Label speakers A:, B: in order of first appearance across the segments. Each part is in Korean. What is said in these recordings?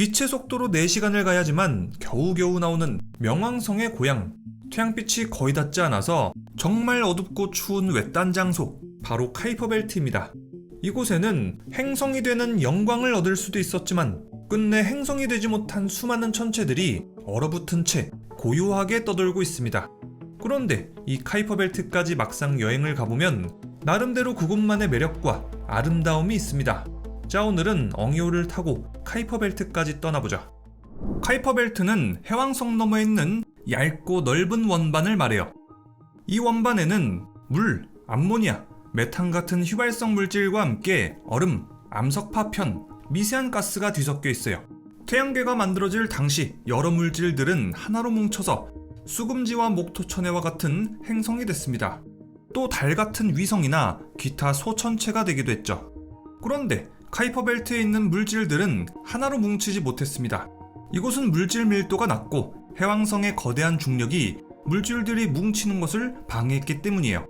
A: 빛의 속도로 4시간을 가야지만 겨우겨우 나오는 명왕성의 고향. 태양빛이 거의 닿지 않아서 정말 어둡고 추운 외딴 장소, 바로 카이퍼 벨트입니다. 이곳에는 행성이 되는 영광을 얻을 수도 있었지만 끝내 행성이 되지 못한 수많은 천체들이 얼어붙은 채 고요하게 떠돌고 있습니다. 그런데 이 카이퍼 벨트까지 막상 여행을 가보면 나름대로 그곳만의 매력과 아름다움이 있습니다. 자, 오늘은 엉이호를 타고 카이퍼 벨트까지 떠나보자. 카이퍼 벨트는 해왕성 너머에 있는 얇고 넓은 원반을 말해요. 이 원반에는 물, 암모니아, 메탄 같은 휘발성 물질과 함께 얼음, 암석 파편, 미세한 가스가 뒤섞여 있어요. 태양계가 만들어질 당시 여러 물질들은 하나로 뭉쳐서 수금지와 목토천해와 같은 행성이 됐습니다. 또 달 같은 위성이나 기타 소천체가 되기도 했죠. 그런데 카이퍼 벨트에 있는 물질들은 하나로 뭉치지 못했습니다. 이곳은 물질 밀도가 낮고 해왕성의 거대한 중력이 물질들이 뭉치는 것을 방해했기 때문이에요.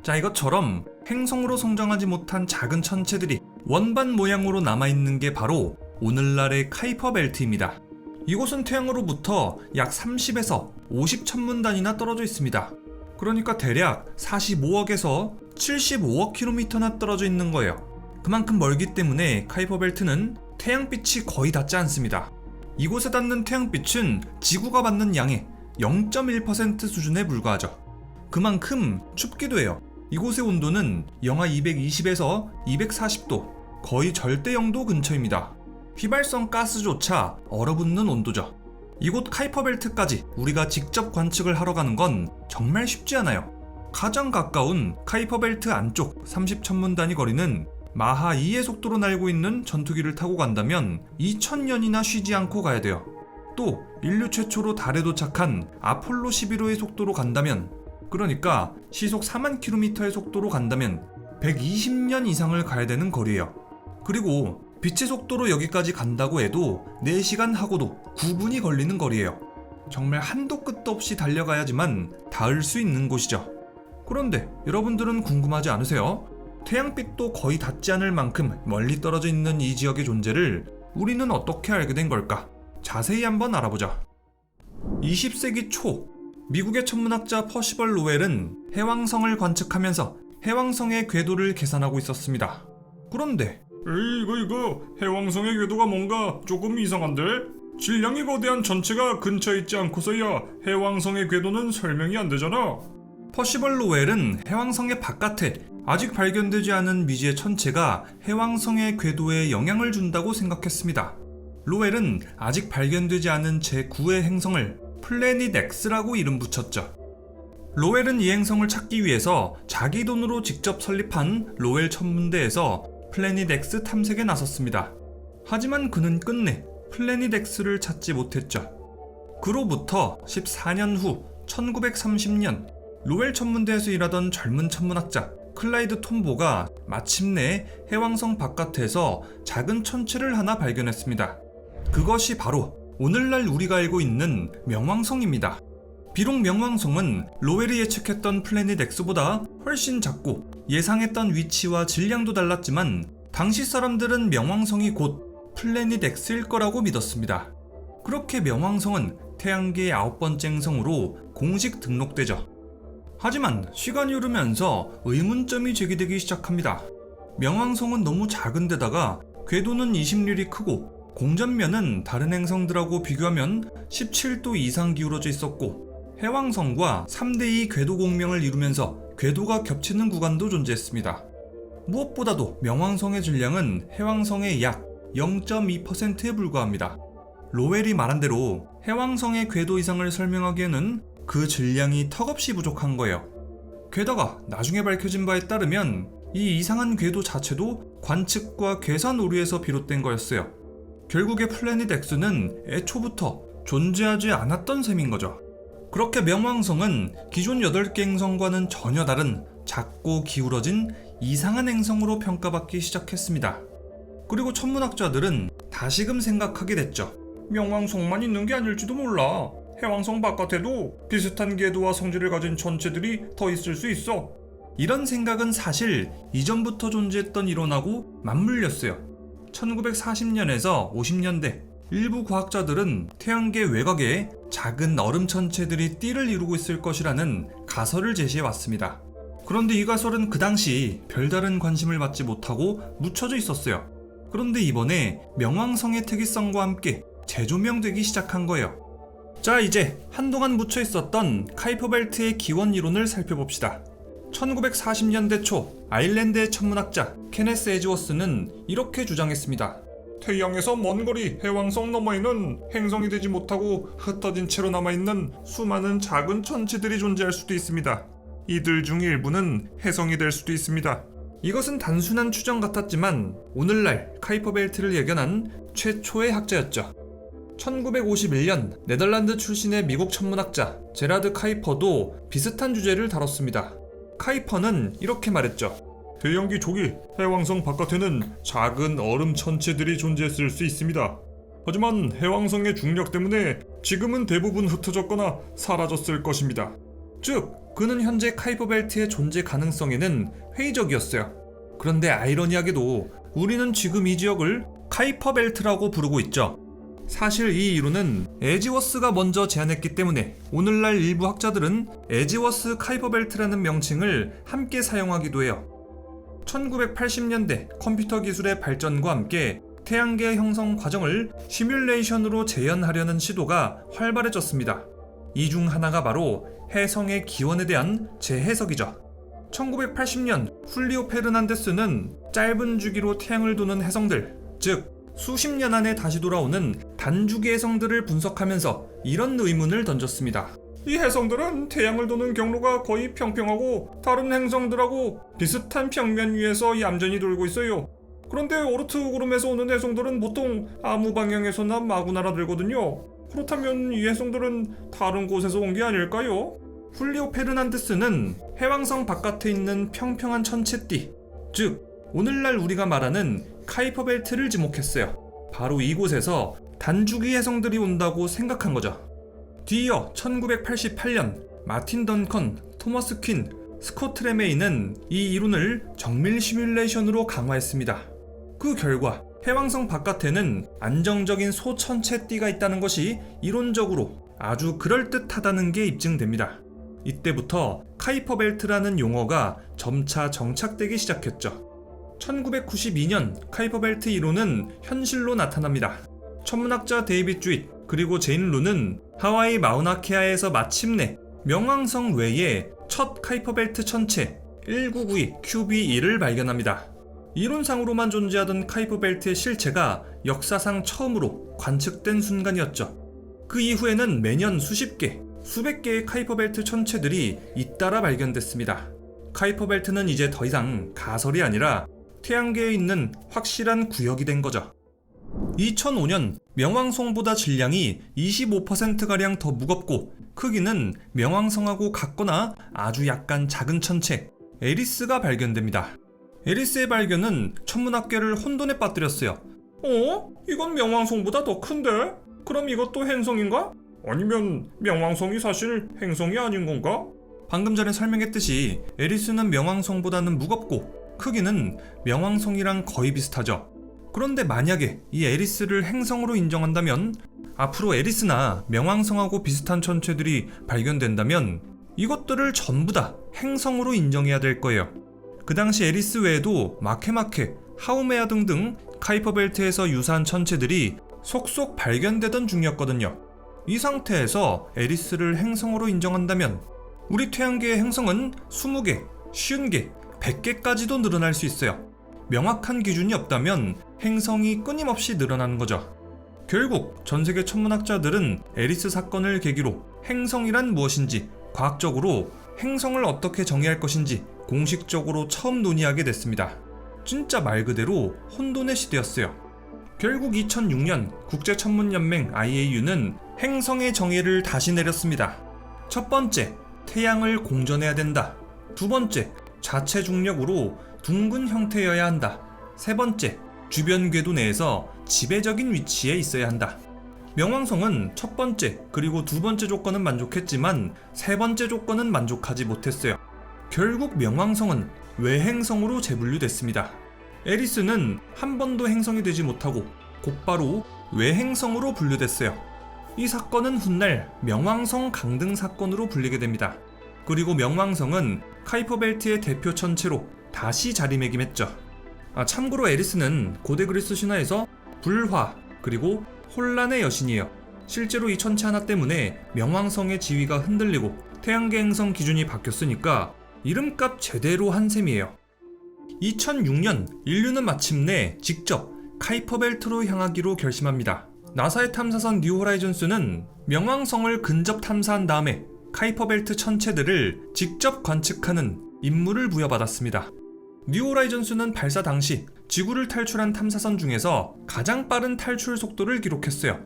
A: 자, 이것처럼 행성으로 성장하지 못한 작은 천체들이 원반 모양으로 남아있는 게 바로 오늘날의 카이퍼 벨트입니다. 이곳은 태양으로부터 약 30에서 50천문 단위나 떨어져 있습니다. 그러니까 대략 45억에서 75억 킬로미터나 떨어져 있는 거예요. 그만큼 멀기 때문에 카이퍼 벨트는 태양빛이 거의 닿지 않습니다. 이곳에 닿는 태양빛은 지구가 받는 양의 0.1% 수준에 불과하죠. 그만큼 춥기도 해요. 이곳의 온도는 영하 220에서 240도, 거의 절대 영도 근처입니다. 휘발성 가스조차 얼어붙는 온도죠. 이곳 카이퍼 벨트까지 우리가 직접 관측을 하러 가는 건 정말 쉽지 않아요. 가장 가까운 카이퍼 벨트 안쪽 30천문 단위 거리는 마하 2의 속도로 날고 있는 전투기를 타고 간다면 2000년이나 쉬지 않고 가야 돼요. 또 인류 최초로 달에 도착한 아폴로 11호의 속도로 간다면, 그러니까 시속 4만 킬로미터의 속도로 간다면 120년 이상을 가야 되는 거리예요. 그리고 빛의 속도로 여기까지 간다고 해도 4시간 하고도 9분이 걸리는 거리예요. 정말 한도 끝도 없이 달려가야지만 닿을 수 있는 곳이죠. 그런데 여러분들은 궁금하지 않으세요? 태양빛도 거의 닿지 않을 만큼 멀리 떨어져 있는 이 지역의 존재를 우리는 어떻게 알게 된 걸까? 자세히 한번 알아보자. 20세기 초 미국의 천문학자 퍼시벌 로웰은 해왕성을 관측하면서 해왕성의 궤도를 계산하고 있었습니다. 그런데
B: 이거 해왕성의 궤도가 뭔가 조금 이상한데? 질량이 거대한 전체가 근처에 있지 않고서야 해왕성의 궤도는 설명이 안 되잖아.
A: 퍼시벌 로웰은 해왕성의 바깥에 아직 발견되지 않은 미지의 천체가 해왕성의 궤도에 영향을 준다고 생각했습니다. 로웰은 아직 발견되지 않은 제9의 행성을 플래닛 X라고 이름 붙였죠. 로웰은 이 행성을 찾기 위해서 자기 돈으로 직접 설립한 로웰 천문대에서 플래닛 X 탐색에 나섰습니다. 하지만 그는 끝내 플래닛 X를 찾지 못했죠. 그로부터 14년 후 1930년 로웰 천문대에서 일하던 젊은 천문학자 클라이드 톰보가 마침내 해왕성 바깥에서 작은 천체를 하나 발견했습니다. 그것이 바로 오늘날 우리가 알고 있는 명왕성입니다. 비록 명왕성은 로웰이 예측했던 플래닛 X보다 훨씬 작고 예상했던 위치와 질량도 달랐지만 당시 사람들은 명왕성이 곧 플래닛 X일 거라고 믿었습니다. 그렇게 명왕성은 태양계의 9번째 행성으로 공식 등록되죠. 하지만 시간이 흐르면서 의문점이 제기되기 시작합니다. 명왕성은 너무 작은 데다가 궤도는 20률이 크고 공전면은 다른 행성들하고 비교하면 17도 이상 기울어져 있었고 해왕성과 3대2 궤도 공명을 이루면서 궤도가 겹치는 구간도 존재했습니다. 무엇보다도 명왕성의 질량은 해왕성의 약 0.2%에 불과합니다. 로웰이 말한 대로 해왕성의 궤도 이상을 설명하기에는 그 질량이 턱없이 부족한 거예요. 게다가 나중에 밝혀진 바에 따르면 이 이상한 궤도 자체도 관측과 계산 오류에서 비롯된 거였어요. 결국에 플래닛 X는 애초부터 존재하지 않았던 셈인 거죠. 그렇게 명왕성은 기존 8개 행성과는 전혀 다른 작고 기울어진 이상한 행성으로 평가받기 시작했습니다. 그리고 천문학자들은 다시금 생각하게 됐죠.
B: 명왕성만 있는 게 아닐지도 몰라. 해왕성 바깥에도 비슷한 궤도와 성질을 가진 천체들이 더 있을 수 있어.
A: 이런 생각은 사실 이전부터 존재했던 이론하고 맞물렸어요. 1940년에서 50년대 일부 과학자들은 태양계 외곽에 작은 얼음 천체들이 띠를 이루고 있을 것이라는 가설을 제시해 왔습니다. 그런데 이 가설은 그 당시 별다른 관심을 받지 못하고 묻혀져 있었어요. 그런데 이번에 명왕성의 특이성과 함께 재조명되기 시작한 거예요. 자, 이제 한동안 묻혀 있었던 카이퍼 벨트의 기원 이론을 살펴봅시다. 1940년대 초 아일랜드의 천문학자 케네스 에지워스는 이렇게 주장했습니다.
B: 태양에서 먼 거리 해왕성 너머에는 행성이 되지 못하고 흩어진 채로 남아있는 수많은 작은 천체들이 존재할 수도 있습니다. 이들 중 일부는 해성이 될 수도 있습니다.
A: 이것은 단순한 추정 같았지만 오늘날 카이퍼 벨트를 예견한 최초의 학자였죠. 1951년 네덜란드 출신의 미국 천문학자 제라드 카이퍼도 비슷한 주제를 다뤘습니다. 카이퍼는 이렇게 말했죠.
B: 태양계 조기 해왕성 바깥에는 작은 얼음 천체들이 존재했을 수 있습니다. 하지만 해왕성의 중력 때문에 지금은 대부분 흩어졌거나 사라졌을 것입니다.
A: 즉, 그는 현재 카이퍼 벨트의 존재 가능성에는 회의적이었어요. 그런데 아이러니하게도 우리는 지금 이 지역을 카이퍼 벨트라고 부르고 있죠. 사실 이 이론은 에지워스가 먼저 제안했기 때문에 오늘날 일부 학자들은 에지워스 카이퍼 벨트라는 명칭을 함께 사용하기도 해요. 1980년대 컴퓨터 기술의 발전과 함께 태양계 형성 과정을 시뮬레이션으로 재현하려는 시도가 활발해졌습니다. 이 중 하나가 바로 해성의 기원에 대한 재해석이죠. 1980년 훌리오 페르난데스는 짧은 주기로 태양을 도는 해성들, 즉 수십 년 안에 다시 돌아오는 단주기 해성들을 분석하면서 이런 의문을 던졌습니다.
B: 이 해성들은 태양을 도는 경로가 거의 평평하고 다른 행성들하고 비슷한 평면 위에서 얌전히 돌고 있어요. 그런데 오르트 구름에서 오는 해성들은 보통 아무 방향에서나 마구 날아들거든요. 그렇다면 이 해성들은 다른 곳에서 온 게 아닐까요?
A: 훌리오 페르난데스는 해왕성 바깥에 있는 평평한 천체띠, 즉 오늘날 우리가 말하는 카이퍼 벨트를 지목했어요. 바로 이곳에서 단주기 해성들이 온다고 생각한 거죠. 뒤이어 1988년 마틴 던컨, 토머스 퀸, 스코트 레메이는 이 이론을 정밀 시뮬레이션으로 강화했습니다. 그 결과 해왕성 바깥에는 안정적인 소천체띠가 있다는 것이 이론적으로 아주 그럴듯하다는 게 입증됩니다. 이때부터 카이퍼 벨트라는 용어가 점차 정착되기 시작했죠. 1992년 카이퍼 벨트 이론은 현실로 나타납니다. 천문학자 데이빗 주잇 그리고 제인 루는 하와이 마우나케아에서 마침내 명왕성 외에 첫 카이퍼 벨트 천체 1992 QB1을 발견합니다. 이론상으로만 존재하던 카이퍼 벨트의 실체가 역사상 처음으로 관측된 순간이었죠. 그 이후에는 매년 수십 개, 수백 개의 카이퍼 벨트 천체들이 잇따라 발견됐습니다. 카이퍼 벨트는 이제 더 이상 가설이 아니라 태양계에 있는 확실한 구역이 된 거죠. 2005년 명왕성보다 질량이 25%가량 더 무겁고 크기는 명왕성하고 같거나 아주 약간 작은 천체 에리스가 발견됩니다. 에리스의 발견은 천문학계를 혼돈에 빠뜨렸어요.
B: 이건 명왕성보다 더 큰데? 그럼 이것도 행성인가? 아니면 명왕성이 사실 행성이 아닌 건가?
A: 방금 전에 설명했듯이 에리스는 명왕성보다는 무겁고 크기는 명왕성이랑 거의 비슷하죠. 그런데 만약에 이 에리스를 행성으로 인정한다면 앞으로 에리스나 명왕성하고 비슷한 천체들이 발견된다면 이것들을 전부 다 행성으로 인정해야 될 거예요. 그 당시 에리스 외에도 마케마케, 하우메아 등등 카이퍼 벨트에서 유사한 천체들이 속속 발견되던 중이었거든요. 이 상태에서 에리스를 행성으로 인정한다면 우리 태양계의 행성은 20개, 50개, 100개까지도 늘어날 수 있어요. 명확한 기준이 없다면 행성이 끊임없이 늘어나는 거죠. 결국 전세계 천문학자들은 에리스 사건을 계기로 행성이란 무엇인지 과학적으로 행성을 어떻게 정의할 것인지 공식적으로 처음 논의하게 됐습니다. 진짜 말 그대로 혼돈의 시대였어요. 결국 2006년 국제천문연맹 IAU는 행성의 정의를 다시 내렸습니다. 첫 번째, 태양을 공전해야 된다. 두 번째, 자체 중력으로 둥근 형태여야 한다. 세 번째, 주변 궤도 내에서 지배적인 위치에 있어야 한다. 명왕성은 첫 번째 그리고 두 번째 조건은 만족했지만 세 번째 조건은 만족하지 못했어요. 결국 명왕성은 외행성으로 재분류됐습니다. 에리스는 한 번도 행성이 되지 못하고 곧바로 외행성으로 분류됐어요. 이 사건은 훗날 명왕성 강등 사건으로 불리게 됩니다. 그리고 명왕성은 카이퍼 벨트의 대표 천체로 다시 자리매김했죠. 참고로 에리스는 고대 그리스 신화에서 불화 그리고 혼란의 여신이에요. 실제로 이 천체 하나 때문에 명왕성의 지위가 흔들리고 태양계 행성 기준이 바뀌었으니까 이름값 제대로 한 셈이에요. 2006년 인류는 마침내 직접 카이퍼 벨트로 향하기로 결심합니다. 나사의 탐사선 뉴 호라이즌스는 명왕성을 근접 탐사한 다음에 카이퍼 벨트 천체들을 직접 관측하는 임무를 부여받았습니다. 뉴 호라이즌스는 발사 당시 지구를 탈출한 탐사선 중에서 가장 빠른 탈출 속도를 기록했어요.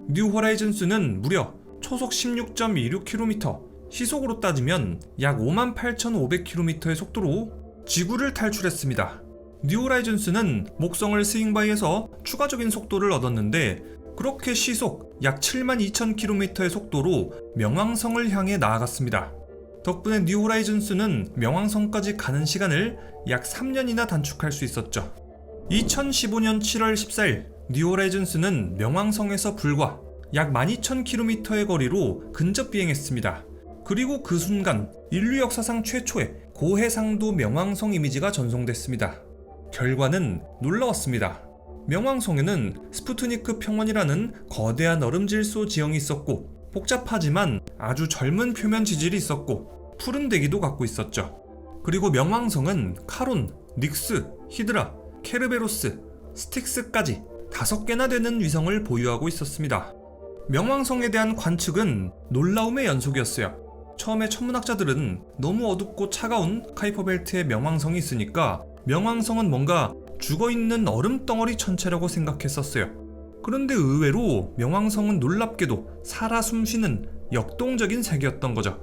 A: 뉴 호라이즌스는 무려 초속 16.26km, 시속으로 따지면 약 58,500km의 속도로 지구를 탈출했습니다. 뉴 호라이즌스는 목성을 스윙바이에서 추가적인 속도를 얻었는데 그렇게 시속 약 72,000km의 속도로 명왕성을 향해 나아갔습니다. 덕분에 뉴 호라이즌스는 명왕성까지 가는 시간을 약 3년이나 단축할 수 있었죠. 2015년 7월 14일 뉴 호라이즌스는 명왕성에서 불과 약 12,000km의 거리로 근접 비행했습니다. 그리고 그 순간 인류 역사상 최초의 고해상도 명왕성 이미지가 전송됐습니다. 결과는 놀라웠습니다. 명왕성에는 스푸트니크 평원이라는 거대한 얼음질소 지형이 있었고 복잡하지만 아주 젊은 표면 지질이 있었고 푸른 대기도 갖고 있었죠. 그리고 명왕성은 카론, 닉스, 히드라, 케르베로스, 스틱스까지 5개나 되는 위성을 보유하고 있었습니다. 명왕성에 대한 관측은 놀라움의 연속이었어요. 처음에 천문학자들은 너무 어둡고 차가운 카이퍼 벨트에 명왕성이 있으니까 명왕성은 뭔가 죽어있는 얼음덩어리 천체라고 생각했었어요. 그런데 의외로 명왕성은 놀랍게도 살아 숨쉬는 역동적인 세계였던 거죠.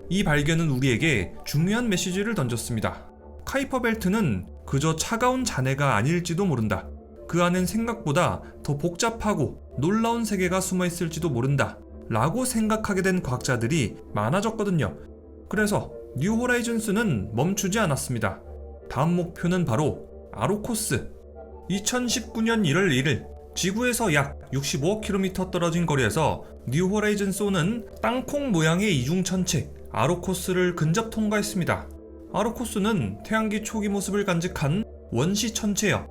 A: 이 발견은 우리에게 중요한 메시지를 던졌습니다. 카이퍼 벨트는 그저 차가운 잔해가 아닐지도 모른다. 그 안엔 생각보다 더 복잡하고 놀라운 세계가 숨어 있을지도 모른다 라고 생각하게 된 과학자들이 많아졌거든요. 그래서 뉴 호라이즌스는 멈추지 않았습니다. 다음 목표는 바로 아로코스. 2019년 1월 1일 지구에서 약 65억 km 떨어진 거리에서 뉴 호라이즌스는 땅콩 모양의 이중천체 아로코스를 근접 통과했습니다. 아로코스는 태양계 초기 모습을 간직한 원시 천체예요.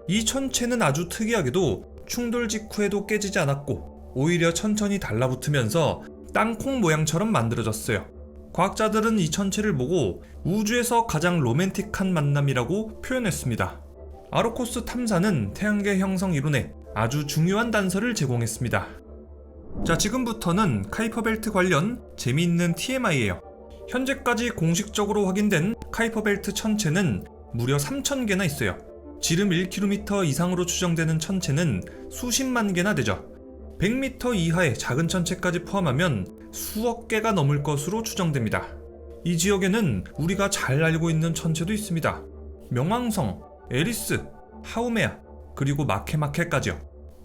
A: 이 천체는 아주 특이하게도 충돌 직후에도 깨지지 않았고 오히려 천천히 달라붙으면서 땅콩 모양처럼 만들어졌어요. 과학자들은 이 천체를 보고 우주에서 가장 로맨틱한 만남이라고 표현했습니다. 아로코스 탐사는 태양계 형성 이론에 아주 중요한 단서를 제공했습니다. 자, 지금부터는 카이퍼 벨트 관련 재미있는 TMI예요. 현재까지 공식적으로 확인된 카이퍼 벨트 천체는 무려 3,000개나 있어요. 지름 1km 이상으로 추정되는 천체는 수십만 개나 되죠. 100m 이하의 작은 천체까지 포함하면 수억 개가 넘을 것으로 추정됩니다. 이 지역에는 우리가 잘 알고 있는 천체도 있습니다. 명왕성, 에리스, 하우메아, 그리고 마케마케까지요.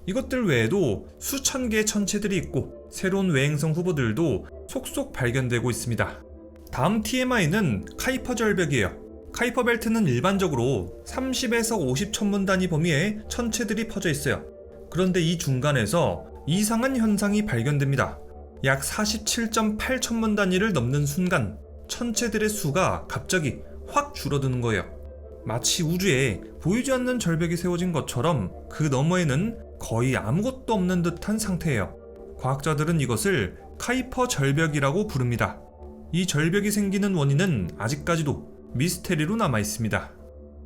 A: 이것들 외에도 수천 개의 천체들이 있고 새로운 외행성 후보들도 속속 발견되고 있습니다. 다음 TMI는 카이퍼 절벽이에요. 카이퍼 벨트는 일반적으로 30에서 50 천문 단위 범위의 천체들이 퍼져 있어요. 그런데 이 중간에서 이상한 현상이 발견됩니다. 약 47.8 천문 단위를 넘는 순간 천체들의 수가 갑자기 확 줄어드는 거예요. 마치 우주에 보이지 않는 절벽이 세워진 것처럼 그 너머에는 거의 아무것도 없는 듯한 상태예요. 과학자들은 이것을 카이퍼 절벽이라고 부릅니다. 이 절벽이 생기는 원인은 아직까지도 미스테리로 남아 있습니다.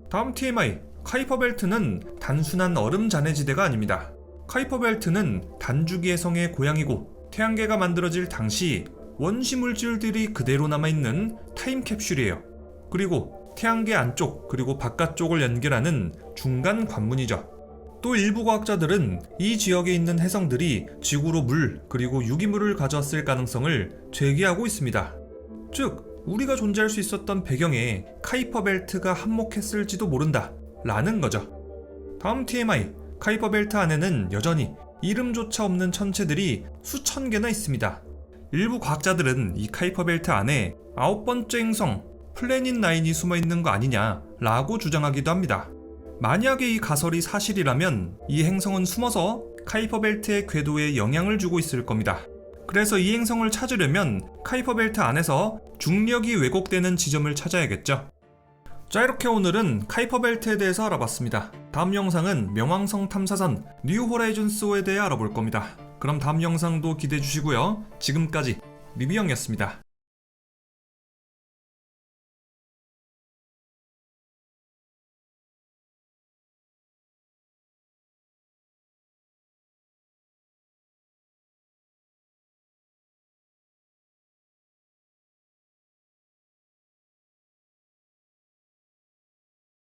A: 다음 TMI, 카이퍼 벨트는 단순한 얼음 잔해지대가 아닙니다. 카이퍼 벨트는 단주기의 성의 고향이고 태양계가 만들어질 당시 원시 물질들이 그대로 남아있는 타임캡슐이에요. 그리고 태양계 안쪽 그리고 바깥쪽을 연결하는 중간 관문이죠. 또 일부 과학자들은 이 지역에 있는 해성들이 지구로 물 그리고 유기물을 가져왔을 가능성을 제기하고 있습니다. 즉 우리가 존재할 수 있었던 배경에 카이퍼 벨트가 한몫했을지도 모른다 라는 거죠. 다음 TMI, 카이퍼 벨트 안에는 여전히 이름조차 없는 천체들이 수천 개나 있습니다. 일부 과학자들은 이 카이퍼 벨트 안에 9번째 행성 플래닛 9이 숨어있는 거 아니냐 라고 주장하기도 합니다. 만약에 이 가설이 사실이라면 이 행성은 숨어서 카이퍼 벨트의 궤도에 영향을 주고 있을 겁니다. 그래서 이 행성을 찾으려면 카이퍼 벨트 안에서 중력이 왜곡되는 지점을 찾아야겠죠. 자, 이렇게 오늘은 카이퍼 벨트에 대해서 알아봤습니다. 다음 영상은 명왕성 탐사선 뉴 호라이즌스호에 대해 알아볼 겁니다. 그럼 다음 영상도 기대해 주시고요. 지금까지 리뷰형이었습니다.